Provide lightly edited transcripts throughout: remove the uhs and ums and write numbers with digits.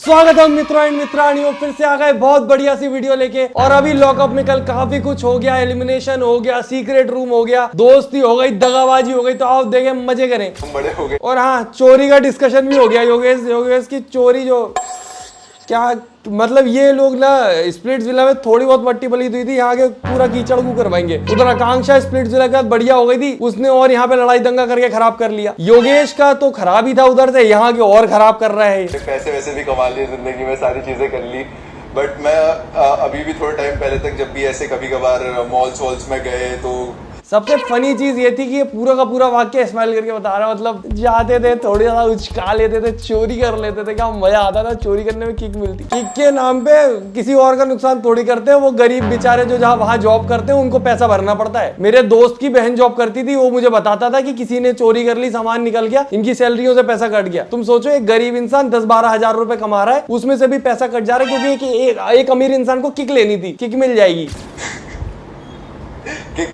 स्वागत है मित्रों एंड मित्रानियों, फिर से आ गए बहुत बढ़िया सी वीडियो लेके। और अभी लॉकअप में कल काफी कुछ हो गया, एलिमिनेशन हो गया, सीक्रेट रूम हो गया, दोस्ती हो गई, दगाबाजी हो गई। तो आओ देखें, मजे करें, बड़े हो गए। और हाँ, चोरी का डिस्कशन भी हो गया। योगेश की चोरी, जो क्या मतलब ये लोग ना स्प्लिट्स विला में थोड़ी बहुत मट्टी पली हुई थी, यहाँ के पूरा कीचड़ को करवाएंगे। उधर आकांक्षा स्प्लिट्स विला के बाद बढ़िया हो गई थी, उसने और यहाँ पे लड़ाई दंगा करके खराब कर लिया। योगेश का तो खराब ही था उधर से, यहाँ के और खराब कर रहा है। पैसे वैसे भी कमा लिए जिंदगी में, सारी चीजें कर ली। बट मैं अभी भी थोड़े टाइम पहले तक जब भी ऐसे कभी कभार मॉल्स वॉल्स में गए तो सबसे फनी चीज ये थी कि ये पूरा का पूरा वाक्य स्माइल करके बता रहा, मतलब जाते थे थोड़ी सा उचका लेते थे, चोरी कर लेते थे, क्या मजा आता था। चोरी करने में किक मिलती, किक के नाम पे किसी और का नुकसान थोड़ी करते हैं। वो गरीब बेचारे जो जहाँ वहां जॉब करते हैं उनको पैसा भरना पड़ता है। मेरे दोस्त की बहन जॉब करती थी, वो मुझे बताता था कि किसी ने चोरी कर ली, सामान निकल गया, इनकी सैलरियों से पैसा कट गया। तुम सोचो, एक गरीब इंसान 10-12 हजार रुपए कमा रहा है, उसमें से भी पैसा कट जा रहा है क्योंकि एक अमीर इंसान को किक लेनी थी, किक मिल जाएगी।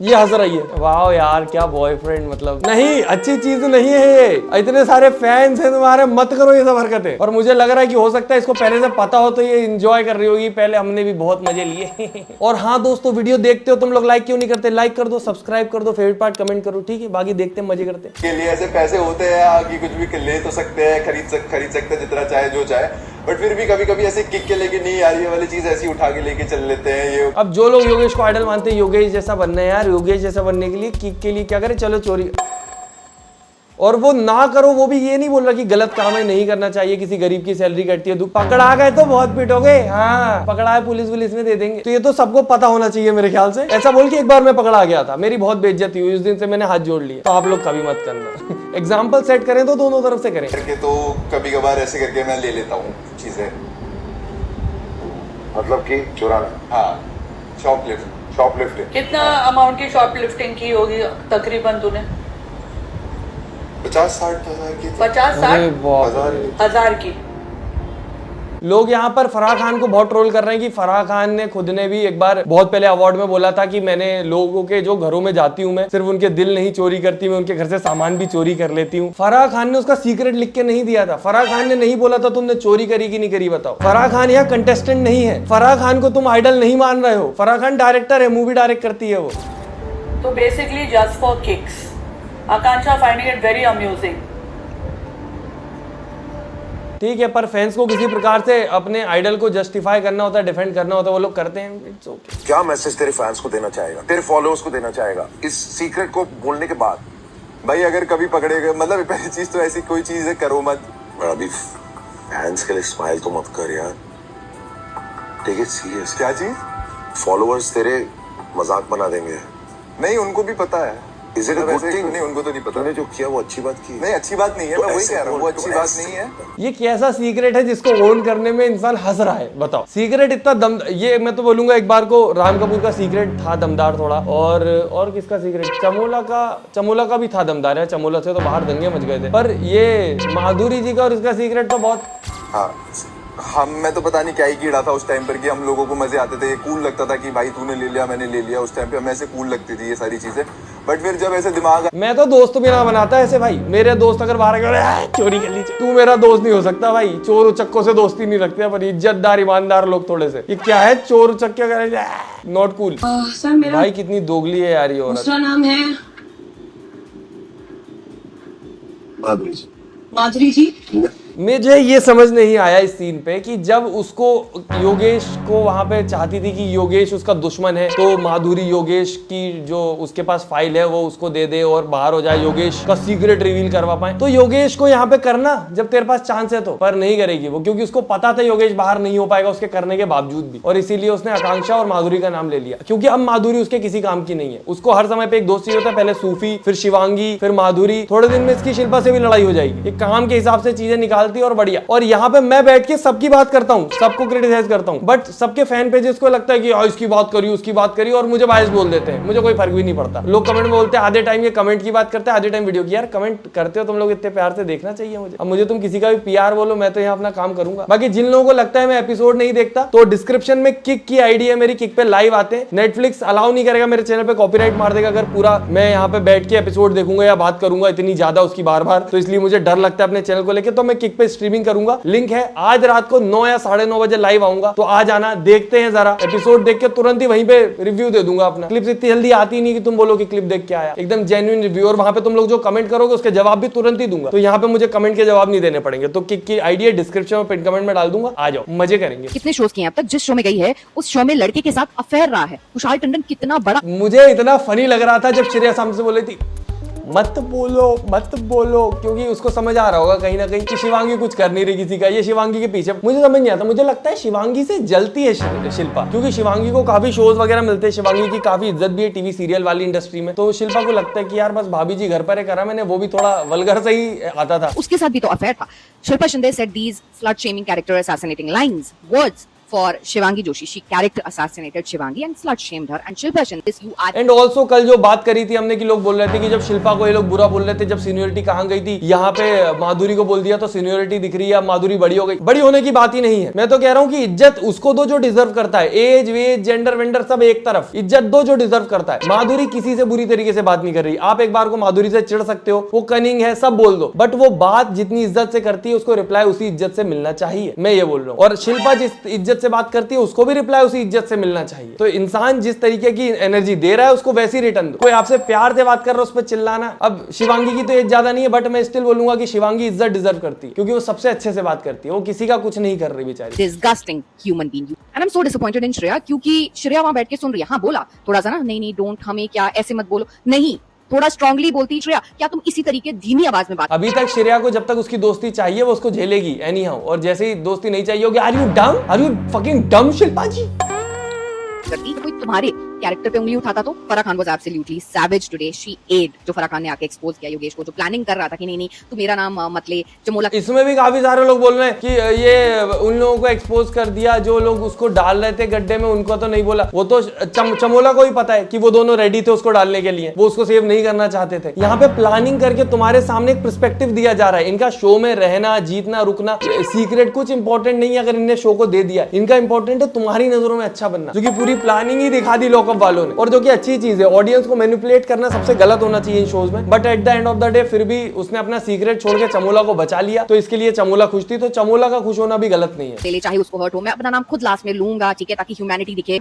ये हंस रही है, वाह यार क्या बॉयफ्रेंड, मतलब नहीं, अच्छी चीज नहीं है ये। इतने सारे फैंस हैं तुम्हारे, मत करो ये सब हरकतें। और मुझे लग रहा है कि हो सकता है इसको पहले से पता हो तो ये एंजॉय कर रही होगी, पहले हमने भी बहुत मजे लिए। और हाँ दोस्तों, वीडियो देखते हो तुम लोग, लाइक क्यों नहीं करते? लाइक कर दो, सब्सक्राइब कर दो, फेवरेट पार्ट कमेंट करो, ठीक है? बाकी देखते हैं, मजे करते हैं। के लिए ऐसे पैसे होते हैं कि कुछ भी ले तो सकते हैं, खरीद सकते हैं जितना चाहे, जो चाहे। बट फिर भी कभी कभी ऐसे किक के लेके नहीं यार, ये वाली चीज ऐसी उठा के लेके चल लेते हैं ये। अब जो लोग योगेश को आइडल मानते हैं, योगेश जैसा बनना है यार, योगेश जैसा बनने के लिए किक के लिए क्या करें? चलो चोरी। और वो ना करो, वो भी ये नहीं बोल रहा कि गलत काम है, नहीं करना चाहिए, किसी गरीब की सैलरी कटती है, पकड़ा गए तो बहुत पिटोगे। हाँ, पकड़ा है पुलिस में दे देंगे। तो ये तो सबको पता होना चाहिए मेरे ख्याल से। ऐसा बोल के एक बार मैं पकड़ा गया था, मेरी बहुत बेइज्जती हुई, उस दिन से मैंने हाथ जोड़ लिया। तो आप लोग कभी मत करना। एग्जाम्पल सेट करें तो दोनों तरफ से करें करके। तो कभी कभार ऐसे करके मैं ले लेता हूँ चीजें। मतलब कि चुराना? हाँ, शॉपलिफ्टिंग। कितना अमाउंट की शॉपलिफ्टिंग की होगी तकरीबन तूने? 50-60 हजार की। 50-60 हजार की। लोग यहाँ पर फराह खान को बहुत ट्रोल कर रहे हैं कि फराह खान ने खुद ने भी एक बार बहुत पहले अवार्ड में बोला था कि मैंने लोगों के जो घरों में जाती हूँ, मैं सिर्फ उनके दिल नहीं चोरी करती, मैं उनके घर से सामान भी चोरी कर लेती हूँ। फराह खान ने उसका सीक्रेट लिख के नहीं दिया था। फराह खान ने नहीं बोला था तुमने चोरी करी कि नहीं करी, बताओ। फराह खान यहाँ कंटेस्टेंट नहीं है, फराह खान को तुम आइडल नहीं मान रहे हो। फराह खान डायरेक्टर है, मूवी डायरेक्ट करती है वो। तो basically just for kicks. Akanksha finding it very amusing. ठीक है, पर फैंस को किसी प्रकार से अपने आइडल को जस्टिफाई करना होता है, डिफेंड करना होता है, वो लोग करते हैं। It's okay. क्या मैसेज तेरे फैंस को देना चाहेगा, तेरे फॉलोअर्स को देना चाहेगा इस सीक्रेट को बोलने के बाद? भाई अगर कभी पकड़े गए, मतलब पहली चीज तो ऐसी कोई चीज है करो मत। अभी फैंस के लिए स्माइल तो मत कर यार, टेक इट सीरियस। क्या चीज? फॉलोअर्स तेरे मजाक बना देंगे। नहीं, उनको भी पता है। Is it a good thing? नहीं, उनको तो नहीं पता। तूने जो किया वो अच्छी बात की। नहीं, अच्छी बात नहीं है, मैं वही कह रहा हूँ, वो अच्छी बात नहीं है। ये कैसा सीक्रेट है जिसको ओन करने में इंसान हंस रहा है, बताओ। सीक्रेट इतना दम, ये मैं तो बोलूंगा एक बार को राम कपूर का सीक्रेट था दमदार थोड़ा, और किसका सीक्रेट? चमोला का भी था दमदार है। चमोला से तो बाहर दंगे मच गए थे। पर ये माधुरी जी का और इसका सीक्रेट तो बहुत। हाँ, मैं तो पता नहीं क्या ही कीड़ा था उस टाइम पर कि हम लोगों को मजे आते थे, कूल लगता था कि भाई तूने ले लिया, मैंने ले लिया। उस टाइम पे हमें ऐसे कूल लगती थी ये सारी चीजें। बट फिर जब ऐसे दिमाग, मैं तो दोस्त भी ना बनाता ऐसे भाई। मेरे दोस्त अगर बाहर गए चोरी कर ली, तू मेरा दोस्त नहीं हो सकता भाई। चोर उचक्कों से दोस्ती नहीं रखते अपन, इज्जतदार ईमानदार लोग थोड़े से। ये क्या है, चोर उचक्के करे, नॉट कूल। सर मेरा भाई कितनी दोगली है यार ये औरत। दूसरा नाम है माधुरी जी। मुझे ये समझ नहीं आया इस सीन पे कि जब उसको योगेश को वहां पे चाहती थी कि योगेश उसका दुश्मन है, तो माधुरी योगेश की जो उसके पास फाइल है वो उसको दे दे और बाहर हो जाए, योगेश का सीक्रेट रिवील करवा पाए। तो योगेश को यहाँ पे करना जब तेरे पास चांस है तो, पर नहीं करेगी वो, क्योंकि उसको पता था योगेश बाहर नहीं हो पाएगा उसके करने के बावजूद भी। और इसीलिए उसने आकांक्षा और माधुरी का नाम ले लिया, क्योंकि अब माधुरी उसके किसी काम की नहीं है। उसको हर समय पे एक दोस्त चाहिए होता है, पहले सूफी, फिर शिवांगी, फिर माधुरी। थोड़े दिन में इसकी शिल्पा से भी लड़ाई हो जाएगी। एक काम के हिसाब से चीजें निकालती और बढ़िया। और यहाँ पे मैं बैठ के सबकी बात करता हूँ, सबको क्रिटिसाइज करता हूँ, बट सबके फैन पेजेस को लगता है कि इसकी बात करी, उसकी बात करी, और मुझे बायस बोल देते हैं। मुझे कोई फर्क भी नहीं पड़ता। लोग कमेंट में बोलते हैं, आधे टाइम ये कमेंट की बात करते हैं, आधे टाइम वीडियो की। यार कमेंट करते हो तुम लोग इतने प्यार से, देखना चाहिए मुझे। अब मुझे तुम किसी का भी पीआर बोलो, मैं तो यहाँ अपना काम करूंगा। बाकी जिन लोगों को लगता है मैं एपिसोड नहीं देखता, तो डिस्क्रिप्शन में किक की आईडी है मेरी, किक पे लाइव आते हैं। नेटफ्लिक्स अलाउ नहीं करेगा मेरे चैनल पे, कॉपीराइट मार देगा अगर पूरा मैं यहाँ पे बैठ के एपिसोड देखूंगा या बात करूंगा इतनी ज्यादा उसकी बार बार। तो इसलिए मुझे डर लगता है अपने चैनल को लेकर, तो मैं किक वीक पे स्ट्रीमिंग करूंगा, लिंक है। आज रात को 9 या 9:30 बजे लाइव आऊंगा, तो आ जाना, देखते हैं जरा एपिसोड देख के तुरंत ही वहीं पे रिव्यू दे दूंगा अपना। क्लिप्स इतनी जल्दी आती नहीं कि तुम बोलो कि क्लिप देख के आया, एकदम जेन्युइन रिव्यू, और वहां पे तुम लोग जो कमेंट करोगे उसके जवाब भी तुरंत ही दूंगा। तो यहाँ पे मुझे कमेंट के जवाब नहीं देने पड़ेंगे। तो किक की आईडी डिस्क्रिप्शन में पिन कमेंट में डाल दूंगा, आ जाओ मजे करेंगे। कितने शोज किए अब तक? जिस शो में गई है उस शो में लड़के के साथ अफेयर रहा है। कुशाल टंडन कितना बड़ा। मुझे इतना फनी लग रहा था जब श्रेया सामने से बोल रही थी मत बोलो, क्योंकि उसको समझ आ रहा होगा कहीं ना कहीं कि शिवांगी कुछ कर नहीं रही किसी का, ये शिवांगी के पीछे। मुझे समझ नहीं आता, मुझे लगता है शिवांगी से जलती है शिल्पा, क्योंकि शिवांगी को काफी शोज वगैरह मिलते हैं, शिवांगी की काफी इज्जत भी है टीवी सीरियल वाली इंडस्ट्री में। तो शिल्पा को लगता है कि यार बस भाभी जी घर पर है करा मैंने, वो भी थोड़ा वल्गर से ही आता था। उसके साथ भी तो अफेयर था। Shilpa Shinde said these slut shaming character assassinating lines, words for Shivangi Joshi. She character assassinated Shivangi and slut shamed her. And Shilpa Shinde, you are. And also कल जो बात करी थी हमने कि लोग बोल रहे थे कि जब शिल्पा को ये लोग बुरा बोल रहे थे, जब सीनियरिटी कहाँ गई थी, यहाँ पे माधुरी को बोल दिया तो सीनियरिटी दिख रही है, अब माधुरी बड़ी हो गई। बड़ी होने की बात ही नहीं है। मैं तो कह रहा हूँ कि इज्जत उसको दो जो डिजर्व करता है। एज वेज जेंडर वेंडर सब एक तरफ, इज्जत दो जो डिजर्व करता है। माधुरी किसी से बुरी तरीके से बात नहीं कर रही। आप एक बार को माधुरी से चिढ़ सकते हो, वो कनिंग है, सब बोल दो, बट वो बात जितनी इज्जत से करती है उसको रिप्लाई उसी इज्जत से मिलना चाहिए। मैं ये बोल रहा हूँ। और शिल्पा जिस इज्जत से बात करती है उसको भी रिप्लाई उसी इज्जत से मिलना चाहिए। तो इंसान जिस तरीके की एनर्जी दे रहा है उसको वैसी रिटर्न दो। कोई आपसे प्यार से बात कर रहा है उस पर चिल्लाना, अब शिवांगी की तो एज ज्यादा नहीं है, बट मैं स्टिल बोलूंगा कि शिवांगी इज्जत डिजर्व करती है, क्योंकि वो सबसे अच्छे से बात करती है, वो किसी का कुछ नहीं कर रही बेचारी। Disgusting human being you. And I'm so disappointed in Shreya, क्योंकि श्रेया वहां बैठ के सुन रही है। हाँ बोला थोड़ा सा ना, नहीं डोंट, हमें क्या ऐसे मत बोलो, नहीं थोड़ा स्ट्रांगली बोलती श्रेया, क्या तुम इसी तरीके धीमी आवाज में बात। अभी तक श्रेया को जब तक उसकी दोस्ती चाहिए वो उसको झेलेगी एनी हाउ, और जैसे ही दोस्ती नहीं चाहिए होगी, आर यू डम, आर यू फकिंग डम शिल्पा जी करती। कोई तुम्हारे कैरेक्टर पे उंगली उठाता तो Farah Khan was absolutely savage today. She aid, जो फराह खान ने आके एक्सपोज किया योगेश को, जो प्लानिंग कर रहा था कि नहीं तू मेरा नाम मत ले चमोला। इसमें भी काफी सारे लोग बोल रहे हैं कि ये उन लोगों को एक्सपोज कर दिया जो लोग उसको डाल रहे थे गड्ढे में, उनको तो नहीं बोला। वो तो चमोला को ही पता है कि वो दोनों रेडी थे उसको डालने के लिए, वो उसको सेव नहीं करना चाहते थे। यहाँ पे प्लानिंग करके तुम्हारे सामने एक पर्सपेक्टिव दिया जा रहा है। इनका शो में रहना, जीतना, रुकना, सीक्रेट कुछ इंपॉर्टेंट नहीं है। अगर इनने शो को दे दिया, इनका इंपॉर्टेंट है तुम्हारी नजरों में अच्छा बनना, जो कि पूरी प्लानिंग ही दिखा दी लॉकअप वालों ने, और जो कि अच्छी चीज है। ऑडियंस को मैनिपुलेट करना सबसे गलत होना चाहिए इन शोज में, but at the end of the day फिर भी उसने अपना सीक्रेट छोड़ के चमोला को बचा लिया, तो इसके लिए चमोला खुश थी, तो चमोला का खुश होना भी गलत नहीं है। ले चाहे उसको हर्ट हो, मैं अपना नाम खुद लास्ट में लूंगा, ठीक है, ताकि ह्यूमैनिटी दिखे।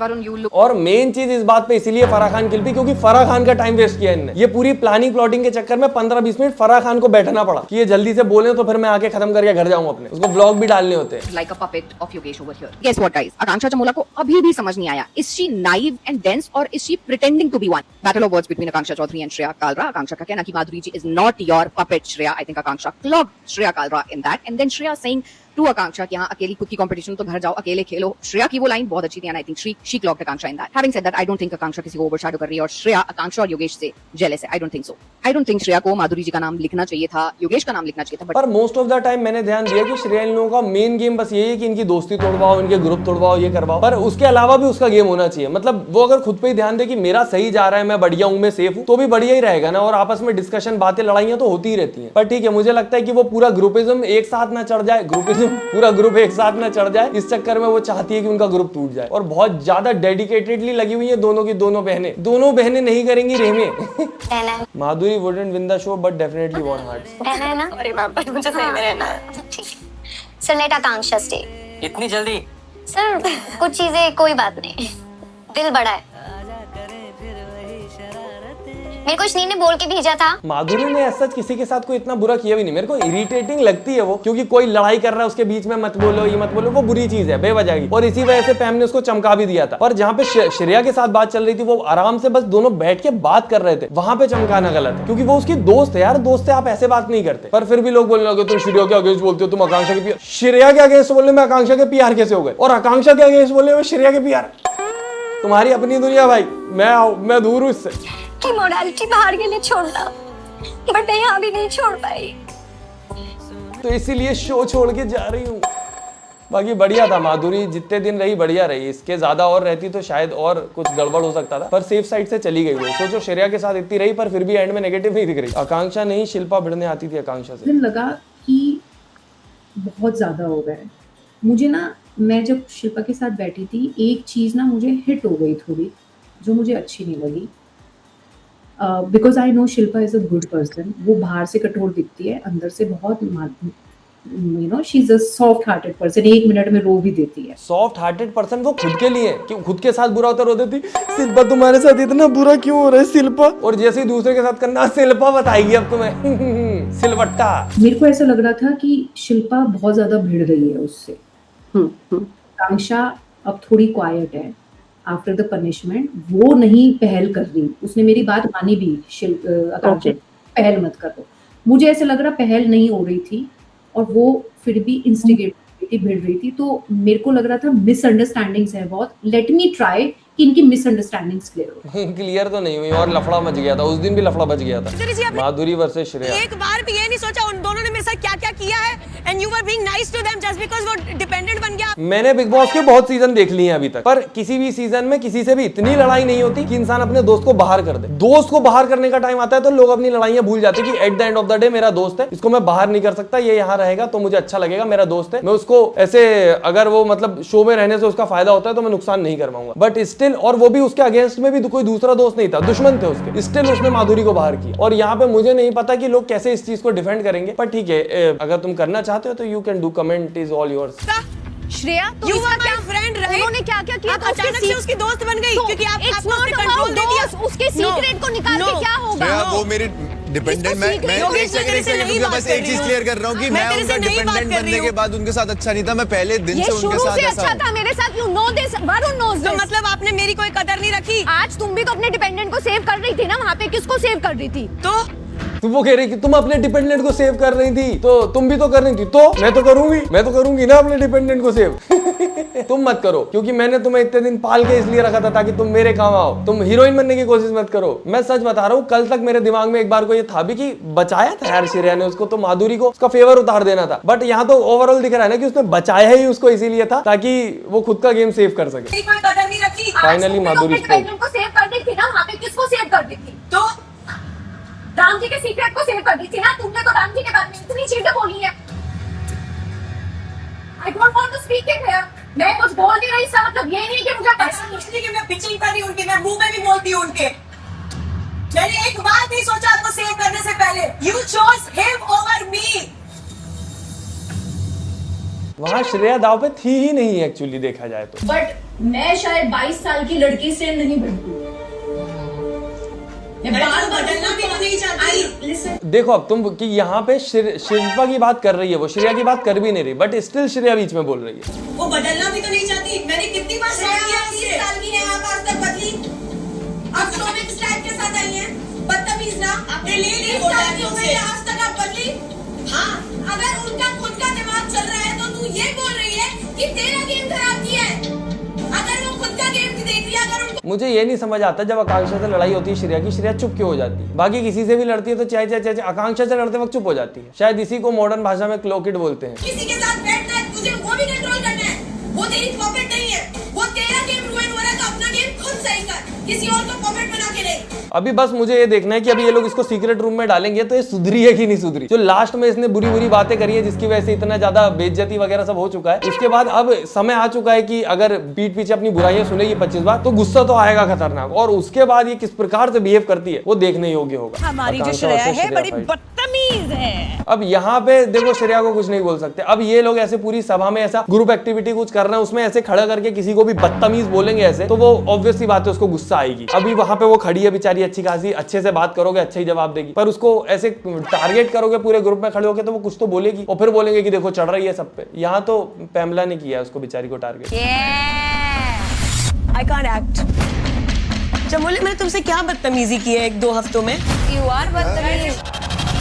और मेन चीज इस बात पे इसीलिए फराह खान किल भी, क्योंकि फराह खान का टाइम वेस्ट किया इनने। ये पूरी प्लानिंग प्लॉटिंग के चक्कर में 15-20 मिनट फराह खान को बैठना पड़ा कि ये जल्दी से बोले तो फिर मैं आके खत्म करके घर जाऊं अपने, उसको व्लॉग भी डालने होते हैं। Like a puppet of Yogesh over here. Guess what, guys? आकांक्षा चमोला को अभी भी समझ नहीं आया. Is she naive and dense, or is she pretending to be one? Battle of words between Akanksha Chaudhary and Shreya Kalra. Akanksha का कहना कि माधुरी जी is not your puppet, Shreya. I think Akanksha clogged Shreya Kalra in that, and then Shreya saying to Akanksha कि हाँ अकेली खुद की competition तो घर जाओ अकेले खेलो। श्रेया की वो लाइन बहुत अच्छी थी, and I think she clogged Akanksha in that. Having said that, I don't think Akanksha किसी को ओवरशैडो कर रही है, और श्रेया आकांक्षा और योगेश से जेलस है। I don't think so. I don't think Shreya को माधुरी जी का नाम लिखना चाहिए था, योगेश का नाम लिखना चाहिए था। पर मोस्ट ऑफ द टाइम मैंने ध्यान दिया कि श्रेया इन लोगों का मेन गेम बस यही है कि इनकी दोस्ती तोड़वाओ, इनके ग्रुप तोड़वाओ, ये करवाओ, पर उसके अलावा भी उसका गेम होना चाहिए। मतलब वो अगर खुद पे ही ध्यान दे कि मेरा सही जा रहा है, मैं बढ़िया हूँ, मैं सेफ हूँ, तो भी बढ़िया ही रहेगा ना। और आपस में डिस्कशन, बातें, लड़ाइयाँ तो होती ही रहती हैं। पर ठीक है, मुझे लगता है कि वो पूरा ग्रुपिज्म एक साथ ना चढ़ जाए, पूरा ग्रुप एक साथ ना चढ़ जाए, इस चक्कर में वो चाहती है कि उनका ग्रुप टूट जाए। और बहुत ज्यादा डेडिकेटेडली लगी हुई है दोनों की दोनों बहनें नहीं करेंगी रहमे। Madhuri wouldn't win the show but definitely won hearts. रहना ना? अरे बाबा मुझे सही में रहना है। ठीक है सर, लेट आकांक्षा स्टे। इतनी जल्दी? सर कुछ चीजें कोई बात नहीं, दिल बड़ा है। मेरे को स्नेह ने बोल के भेजा था। माधुरी ने ऐसा किसी के साथ कोई इतना बुरा किया भी नहीं। मेरे को इरिटेटिंग लगती है वो, क्योंकि कोई लड़ाई कर रहा है उसके बीच में मत बोलो, ये मत बोलो, वो बुरी चीज है बेवजह की। और इसी वजह से पैम ने उसको चमका भी दिया था। और जहाँ पे श्रेया के साथ बात चल रही थी, वो आराम से बस दोनों बैठ के बात कर रहे थे, वहां पे चमकाना गलत है, क्योंकि वो उसकी दोस्त है यार। दोस्त से आप ऐसे बात नहीं करते। पर फिर भी लोग बोलने लगे तुम श्रेया के अगेंस्ट बोलते हो, तुम आकांक्षा के पीआर। श्रेया के अगेंस्ट बोलने में आकांक्षा के पीआर कैसे हो गए, और आकांक्षा के अगेंस्ट बोलने में श्रेया के पीआर? तुम्हारी अपनी दुनिया भाई, मैं दूर हूं इससे। कि मोरालिटी बाहर के लिए छोड़ना, बट मैं यहाँ भी नहीं छोड़ पाई, तो इसीलिए शो छोड़ के जा रही हूँ। बाकी बढ़िया था, माधुरी जितने दिन रही बढ़िया रही। इसके ज्यादा और रहती तो शायद और कुछ गड़बड़ हो सकता था, पर सेफ साइड से चली गई वो। सोचो श्रेया के साथ इतनी रही, पर फिर भी एंड में नेगेटिव नहीं दिख रही। आकांक्षा नहीं, शिल्पा भिड़ने आती थी आकांक्षा से। लगा कि बहुत ज्यादा हो गया है मुझे ना। मैं जब शिल्पा के साथ बैठी थी, एक चीज ना मुझे हिट हो गई थोड़ी, जो मुझे अच्छी नहीं लगी। Because I know Shilpa is a good person. वो बाहर से कठोर दिखती है, अंदर से बहुत you know she is a soft hearted person, 1 minute में रो भी देती है। सॉफ्ट हार्टेड पर्सन वो खुद के लिए, कि खुद के साथ बुरा होता रो देती, शिल्पा तुम्हारे साथ इतना बुरा क्यों हो रहा है शिल्पा, और जैसे ही दूसरे के साथ करना शिल्पा बताएगी अब तुम्हें सिलवट्टा। मेरे को ऐसा लग रहा था कि शिल्पा बहुत ज्यादा भिड़ रही है उससे। आकांक्षा अब थोड़ी क्वाइट है आफ्टर द पनिशमेंट, वो नहीं पहल कर रही, उसने मेरी बात मानी भी। आकांक्षा पहल मत करो, मुझे ऐसा लग रहा पहल नहीं हो रही थी और वो फिर भी इंस्टिगेट भिड़ रही थी, तो मेरे को लग रहा था मिसअंडरस्टैंडिंग्स है बहुत, लेट मी ट्राई कि इनकी मिसअंडरस्टैंडिंग्स क्लियर हो। क्लियर तो नहीं हुई और लफड़ा मच गया था, उस दिन भी लफड़ा बच गया था, माधुरी वर्सेस श्रेया। एक बार भी ये नहीं सोचा उन दोनों ने मेरे साथ क्या क्या किया है, and you were being nice to them just because वो डिपेंडेंट बन गया। मैंने बिग बॉस के बहुत सीजन देख लिए हैं अभी तक, पर किसी भी सीजन में किसी से भी इतनी लड़ाई नहीं होती कि इंसान अपने दोस्त को बाहर कर दे। दोस्त को बाहर करने का टाइम आता है तो लोग अपनी लड़ाइयां भूल जाते हैं कि at the end of the day मेरा दोस्त है, इसको मैं बाहर नहीं कर सकता, ये यहाँ रहेगा तो मुझे अच्छा लगेगा, मेरा दोस्त है, मैं उसको ऐसे अगर वो मतलब शो में रहने से उसका फायदा होता है तो मैं नुकसान नहीं कर पाऊंगा। बट स्टिल, और वो भी उसके अगेंस्ट में भी कोई दूसरा दोस्त नहीं था, दुश्मन थे उसके, स्टिल उसने माधुरी को बाहर किया। और यहाँ पे मुझे नहीं पता कि लोग कैसे इस चीज को डिफेंड करेंगे, पर ठीक है, अगर तुम करना चाहते हो तो you can do, comment is all yours. Shreya you were my friend right, उन्होंने क्या क्या किया, अचानक से उसकी दोस्त बन गई क्योंकि आपने कंट्रोल दे दिया, उसके सीक्रेट को निकाल के क्या होगा। वो मेरी डिपेंडेंट, मैं एक सेकंड बस एक चीज क्लियर कर रहा हूँ कि मैं उनका डिपेंडेंट बनने के बाद उनके साथ अच्छा नहीं था, मैं पहले दिन से उनके साथ अच्छा था मेरे साथ, you know this, Varun knows this. तो मतलब आपने मेरी कोई कदर नहीं रखी। आज तुम भी तो अपने डिपेंडेंट को सेव कर रही थी ना, वहाँ पे किसको सेव कर रही थी? तो तुम वो कह रही कि तुम अपने डिपेंडेंट को सेव कर रही थी, तो तुम भी तो कर रही थी, तो मैं तो करूंगी ना अपने डिपेंडेंट को सेव। तुम मत करो, क्योंकि मैंने तुम्हें इतने दिन पाल के इसलिए रखा था ताकि तुम मेरे काम आओ, तुम हीरोइन बनने की कोशिश मत करो। मैं सच बता रहा हूँ, कल तक मेरे दिमाग में एक बार को ये था भी कि बचाया था यार श्रेया ने उसको, तो माधुरी को उसका फेवर उतार देना था, बट यहाँ तो ओवरऑल दिख रहा है ना कि उसने बचाया ही उसको इसीलिए था ताकि वो खुद का गेम सेव कर सके। फाइनली माधुरी को सेव कर दी थी ना, वहाँ पे किसको सेव कर दी थी? तो राम जी के सीक्रेट को सेव कर दी थी ना तुमने, तो राम जी के बारे में इतनी चीजें बोली है। I don't want to speak it here. मैं कुछ बोल नहीं रही, इसका मतलब ये नहीं कि मुझे ऐसा कुछ नहीं कि मैं पिचिंग कर रही हूँ उनकी, मैं मुंह में भी बोलती हूँ उनके। मैंने एक बार नहीं सोचा आपको सेव करने से पहले। You chose him over me. वहाँ श्रेया दाव पे थी ही नहीं एक्चुअली देखा जाए तो। बट मैं शायद 22 साल की लड़की से नहीं बनती, बाल बदलना भी नहीं चाहती। देखो अब तुम कि यहाँ पे शिल्पा की बात कर रही है, वो श्रेया की बात कर भी नहीं रही, बट स्टिल श्रेया बीच में बोल रही है। वो बदलना भी तो नहीं चाहती। मैंने कितनी बार साल की है आप आज तक बदली, अब तो एक स्टाइल के साथ आई है, बदतमीज ना, आपने ले ली आज तक आप बदली। हाँ, अगर उनका खुद का दिमाग चल रहा है तो तू ये बोल रही है कि तेरा गेम खराब किया है। अगर वो खुद का गेम देख रही है, अगर मुझे ये नहीं समझ आता जब आकांक्षा से लड़ाई होती है श्रेया की, श्रेया चुप क्यों हो जाती है? बाकी किसी से भी लड़ती है तो चाहे आकांक्षा से लड़ते वक्त चुप हो जाती है। शायद इसी को मॉडर्न भाषा में क्लोकिट बोलते हैं। किसी के साथ बैठना है, तुझे वो भी कंट्रोल करना है, वो तेरी पॉकेट नहीं है, वो तेरा गेम रुइन हो रहा है तो अपना गेम खुद सही कर, किसी और को पॉकेट बना के नहीं। अभी बस मुझे ये देखना है कि अभी ये लोग इसको सीक्रेट रूम में डालेंगे तो ये सुधरी है कि नहीं सुधरी। जो लास्ट में इसने बुरी बुरी बातें करी है जिसकी वजह से इतना ज्यादा बेइज्जती वगैरह सब हो चुका है, उसके बाद अब समय आ चुका है कि अगर पीठ पीछे अपनी बुराइयां सुनेगी 25 बार तो गुस्सा तो आएगा खतरनाक, और उसके बाद ये किस प्रकार से बिहेव करती है वो देखने योग्य होगा। हमारी जो श्रेया है बड़ी बदतमीज है। अब यहाँ पे देखो श्रेया को कुछ नहीं बोल सकते। अब ये लोग ऐसे पूरी सभा में ऐसा ग्रुप एक्टिविटी कुछ कर रहे हैं, उसमें ऐसे खड़ा करके किसी को भी बदतमीज बोलेंगे ऐसे, तो वो ऑब्वियसली बात है उसको गुस्सा आएगी। अभी वहां पे वो खड़ी है बेचारी अच्छी खासी, अच्छे से बात करोगे अच्छा ही जवाब देगी, पर उसको ऐसे टारगेट करोगे पूरे ग्रुप में खड़े होके तो वो कुछ तो बोलेगी और फिर बोलेंगे कि देखो चढ़ रही है सब पे। यहाँ तो पैमला ने किया उसको बेचारी को टारगेट। I can't act. चमोले मैंने तुमसे क्या बदतमीजी की है 1-2 हफ्तों में? You are बदतमीज।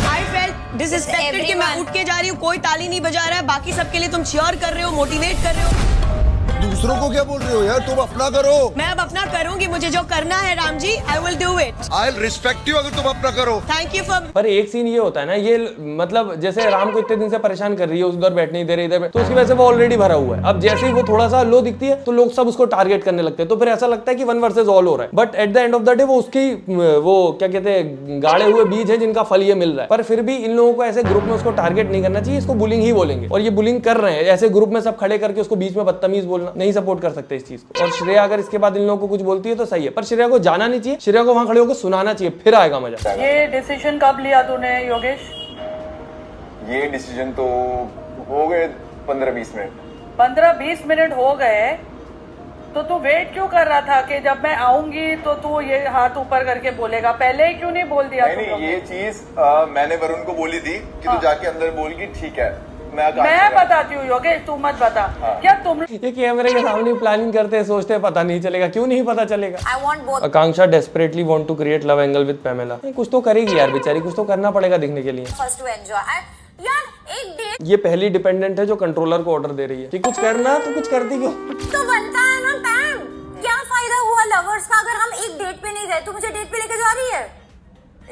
I felt disrespected कि मैं उठ के जा रही हूँ, कोई ताली नहीं बजा रहा है, बाकी सबके लिए तुम चीयर कर रहे हो, मोटिवेट कर रहे हो। दूसरों को क्या बोल रहे हो यार, तुम अपना करो। मैं अब अपना करूंगी, मुझे जो करना है Ram ji, I will do it. I'll respect you अगर तुम अपना करो। Thank you for। पर एक सीन ये होता है ना, ये मतलब जैसे राम को इतने दिन से परेशान कर रही है, उधर बैठने नहीं दे रही, इधर, तो उसकी वजह से वो ऑलरेडी भरा हुआ है। अब जैसे ही वो थोड़ा सा लो दिखती है तो लोग सब उसको टारगेट करने लगते हैं, तो फिर ऐसा लगता है कि 1 वर्सेस ऑल हो रहा है, but at the end of the day वो उसकी वो क्या कहते हैं गाड़े हुए बीज है जिनका फल ये मिल रहा है। पर फिर भी इन लोगों को ऐसे ग्रुप में उसको टारगेट नहीं करना चाहिए, इसको बुलिंग ही बोलेंगे, और ये बुलिंग कर रहे हैं। ऐसे ग्रुप में सब खड़े करके उसको बीच में बदतमीज बोलना नहीं सपोर्ट कर सकते इस चीज को। और श्रेया अगर इसके बाद इन लोगों को कुछ बोलती है तो सही है, पर श्रेया को जाना नहीं चाहिए, श्रेया को वहां खड़े होकर सुनाना चाहिए, फिर आएगा मजा। ये डिसीजन कब लिया तूने योगेश? ये डिसीजन तो हो गए 15-20 मिनट। 15-20 मिनट हो गए तो तू वेट क्यों कर रहा था कि जब मैं आऊंगी तो तू ये हाथ ऊपर करके बोलेगा? पहले ही क्यों नहीं बोल दिया? नहीं, ये चीज मैंने वरुण को बोली थी कि तू जाके अंदर बोल की ठीक है, मैं बताती हूँ योगेश, तू मत बता। क्या तुम ये कैमरे के सामने प्लानिंग करते हैं, सोचते हैं पता नहीं चलेगा। क्यों नहीं पता चलेगा? I want both. Akanksha desperately want to create love angle with Pamela. कुछ तो करेगी यार बेचारी, कुछ तो करना पड़ेगा दिखने के लिए। First to enjoy. यार एक डेट ये पहली डिपेंडेंट है जो कंट्रोलर को ऑर्डर दे रही है कि कुछ करना, तो कुछ करती क्यों? तो बनता है ना पैम। क्या फायदा हुआ लवर्स का अगर हम एक डेट पे नहीं गए? तू मुझे डेट पे लेके जा रही है?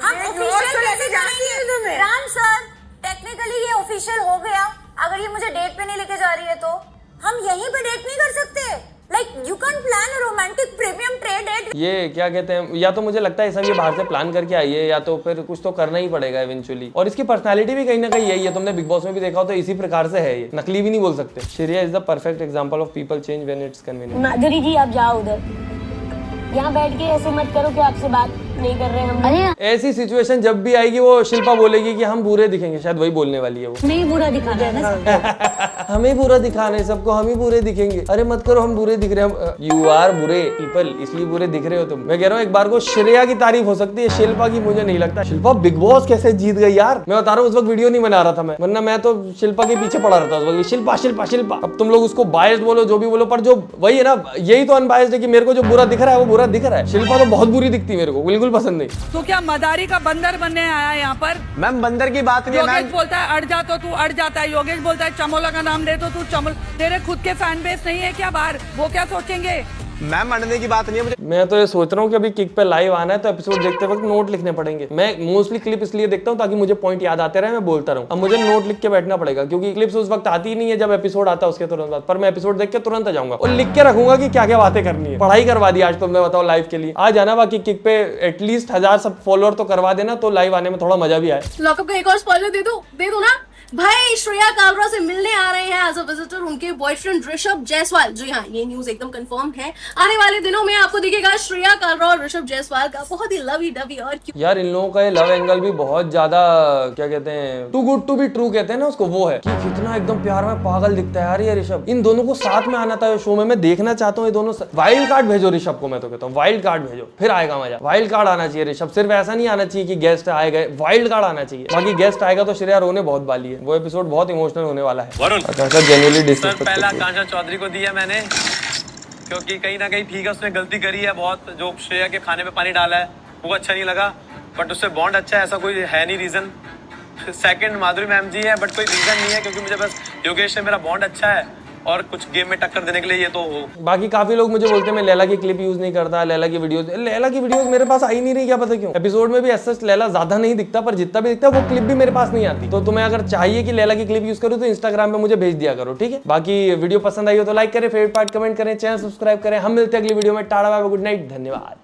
हम ऑफिशियल लेके जाएंगे राम सर, टेक्निकली ये ऑफिशियल हो गया। अगर ये मुझे डेट पे नहीं लेके जा रही है तो हम यहीं पे डेट नहीं कर सकते? Like you can plan a romantic premium trade date. ये क्या कहते हैं, या तो मुझे लगता है सब ये बाहर से प्लान करके आई है, या तो फिर कुछ तो करना ही पड़ेगा इवेंचुअली। और इसकी पर्सनालिटी भी कहीं ना कहीं यही है, तुमने बिग बॉस में भी देखा हो तो इसी प्रकार से है, ये नकली भी नहीं बोल सकते। Shreya is the perfect example of people change when it's convenient. Madhuri ji आप जाओ उधर, यहाँ बैठ के ऐसे मत करो कि आपसे बात नहीं कर रहे हम। अरे ऐसी सिचुएशन जब भी आएगी वो शिल्पा बोलेगी कि हम बुरे दिखेंगे, शायद वही बोलने वाली है वो। नहीं बुरा दिखा रहा है ना हमें बुरा दिखाना है सबको, हम ही बुरे दिखेंगे। अरे मत करो, हम बुरे दिख रहे हैं। यू आर बुरे पीपल, इसलिए बुरे दिख रहे हो तुम। मैं कह रहा हूँ एक बार को श्रेया की तारीफ हो सकती है, शिल्पा की मुझे नहीं लगता। शिल्पा बिग बॉस कैसे जीत गई यार, मैं बता रहा हूँ उस वक्त वीडियो नहीं बना रहा था मैं, वरना मैं तो शिल्पा के पीछे पड़ा रहता उस वक्त। शिल्पा शिल्पा शिल्पा। अब तुम लोग उसको बायस्ड बोलो, जो भी बोलो, पर जो वही है ना, यही तो अनबायस्ड है कि मेरे को जो बुरा दिख रहा है वो बुरा दिख रहा है। शिल्पा तो बहुत बुरी दिखती है, मेरे को बिल्कुल पसंद नहीं। तो क्या मदारी का बंदर बनने आया यहाँ पर? मैम बंदर की बात नहीं है। योगेश बोलता है अड़ जा तो तू अड़ जाता है, योगेश बोलता है चमोला का नाम ले तो तू चमोल। तेरे खुद के फैन बेस नहीं है क्या बाहर? वो क्या सोचेंगे? मैम अड़ने की बात नहीं है मुझे। मैं तो ये सोच रहा हूँ कि अभी किक पे लाइव आना है तो एपिसोड देखते वक्त नोट लिखने पड़ेंगे। मैं मोस्टली क्लिप इसलिए देखता हूँ ताकि मुझे पॉइंट याद आते रहे, मैं बोलता रहूँ। अब मुझे नोट लिख के बैठना पड़ेगा क्योंकि क्लिप्स उस वक्त आती ही नहीं है जब एपिसोड आता है उसके तुरंत बाद। पर मैं एपिसोड देख के तुरंत आ जाऊंगा और लिख के रखूंगा कि क्या क्या बातें करनी है। पढ़ाई करवा दी आज तुमने, बताओ लाइव के लिए आ जाना। बाकी किक पे एटलीस्ट 1000 सब फॉलोअर तो करवा देना, तो लाइव आने में थोड़ा मजा भी आए। लॉकअप का एक और स्पॉइलर दे दो ना भाई। श्रेया कालरा से मिलने आ रहे हैं एज अ विजिटर उनके बॉयफ्रेंड ऋषभ जायसवाल। जी हाँ, ये न्यूज एकदम कंफर्म है। आने वाले दिनों में आपको दिखेगा श्रेया कालरा और ऋषभ जायसवाल का बहुत ही लवी डवी और यार इन लोगों का ये लव एंगल भी बहुत ज्यादा, क्या कहते हैं, too good to be true कहते हैं ना उसको, वो है कि कितना एकदम प्यार में पागल दिखता है यार ये ऋषभ। इन दोनों को साथ में आना था शो में, मैं देखना चाहता हूँ ये दोनों। वाइल्ड कार्ड भेजो ऋषभ को, मैं तो कहता हूँ वाइल्ड कार्ड भेजो, फिर आएगा मजा। वाइल्ड कार्ड आना चाहिए ऋषभ, सिर्फ ऐसा नहीं आना चाहिए कि गेस्ट आए गए, वाइल्ड कार्ड आना चाहिए। बाकी गेस्ट आएगा तो श्रेया रोने बहुत वाली है, वो एपिसोड बहुत इमोशनल होने वाला है। वरुण सर पहला आकांक्षा चौधरी को दिया मैंने, क्योंकि कहीं ना कहीं ठीक है उसने गलती करी है बहुत, जो श्रेया के खाने में पानी डाला है वो अच्छा नहीं लगा, बट उससे बॉन्ड अच्छा है, ऐसा कोई है नहीं रीजन। सेकंड माधुरी मैम जी है, बट कोई रीजन नहीं है क्योंकि मुझे बस योगेश से मेरा बॉन्ड अच्छा है और कुछ गेम में टक्कर देने के लिए ये तो हो। बाकी काफी लोग मुझे बोलते हैं मैं लैला की क्लिप यूज नहीं करता, लैला की वीडियोस मेरे पास आई नहीं रही, क्या पता क्यों। एपिसोड में भी ऐसा लैला ज्यादा नहीं दिखता, पर जितना भी दिखता है वो क्लिप भी मेरे पास नहीं आती। तो तुम्हें अगर चाहिए कि लैला की क्लिप यूज करूँ तो इंस्टाग्राम पे मुझे भेज दिया करो, ठीक है। बाकी वीडियो पसंद आई हो तो लाइक करें, फेवरेट पार्ट कमेंट करें, चैनल सब्सक्राइब करें। हम मिलते हैं अगली वीडियो में। Tata bye bye, good night, धन्यवाद।